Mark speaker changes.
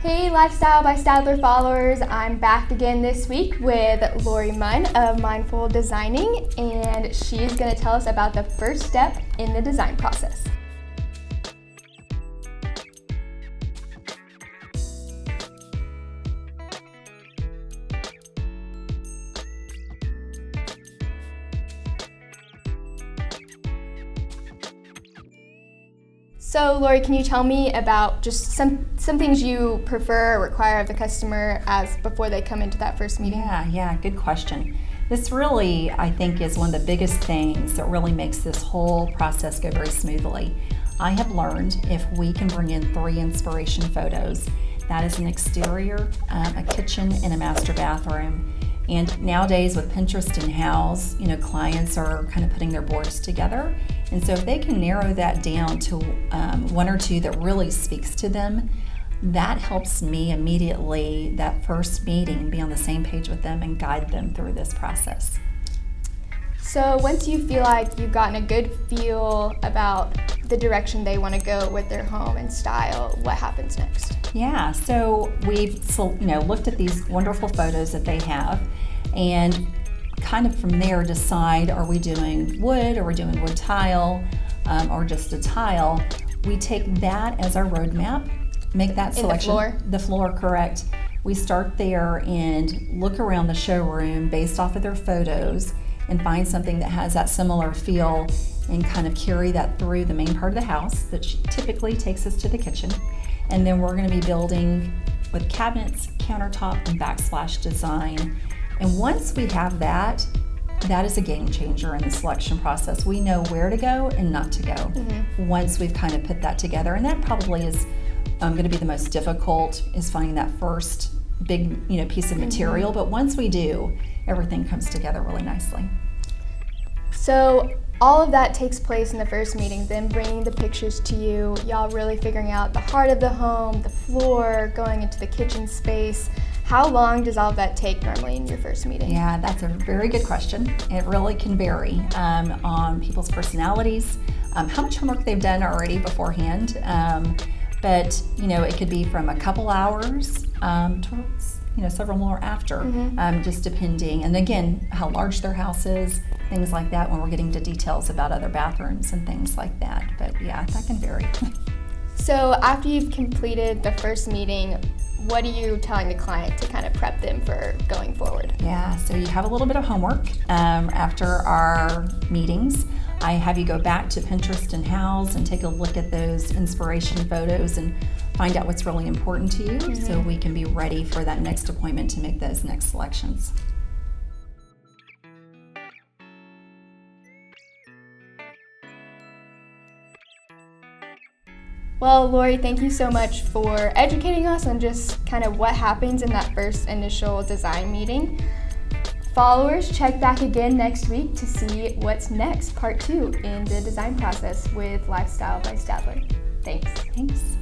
Speaker 1: Hey Lifestyle by Stadler followers, I'm back again this week with Lori Munn of Mindful Designing, and she's going to tell us about the first step in the design process. So Lori, can you tell me about just some things you prefer or require of the customer as before they come into that first meeting?
Speaker 2: Yeah, good question. This really, I think, is one of the biggest things that really makes this whole process go very smoothly. I have learned if we can bring in 3 inspiration photos, that is an exterior, a kitchen, and a master bathroom. And nowadays with Pinterest in-house, clients are kind of putting their boards together. And so if they can narrow that down to 1 or 2 that really speaks to them, that helps me immediately, that first meeting, be on the same page with them and guide them through this process.
Speaker 1: So once you feel like you've gotten a good feel about the direction they want to go with their home and style, what happens next?
Speaker 2: Yeah, so we've looked at these wonderful photos that they have and kind of from there decide, are we doing wood, are we doing wood tile, or just a tile? We take that as our roadmap, make that selection. The floor, correct. We start there and look around the showroom based off of their photos and find something that has that similar feel and kind of carry that through the main part of the house that typically takes us to the kitchen. And then we're going to be building with cabinets, countertop, and backsplash design. And once we have that, that is a game changer in the selection process. We know where to go and not to go once we've kind of put that together. And that probably is going to be the most difficult, is finding that first big piece of material. But once we do, everything comes together really nicely.
Speaker 1: So all of that takes place in the first meeting, then bringing the pictures to you, y'all really figuring out the heart of the home, the floor, going into the kitchen space. How long does all of that take normally in your first meeting?
Speaker 2: Yeah, that's a very good question. It really can vary on people's personalities, how much homework they've done already beforehand. But it could be from a couple hours to several more after, just depending. And again, how large their house is, things like that when we're getting to details about other bathrooms and things like that. But yeah, that can vary.
Speaker 1: So after you've completed the first meeting, what are you telling the client to kind of prep them for going forward?
Speaker 2: Yeah, so you have a little bit of homework after our meetings. I have you go back to Pinterest in-house and take a look at those inspiration photos and find out what's really important to you so we can be ready for that next appointment to make those next selections.
Speaker 1: Well, Lori, thank you so much for educating us on just kind of what happens in that first initial design meeting. Followers, check back again next week to see what's next, part 2 in the design process with Lifestyle by Stadler. Thanks.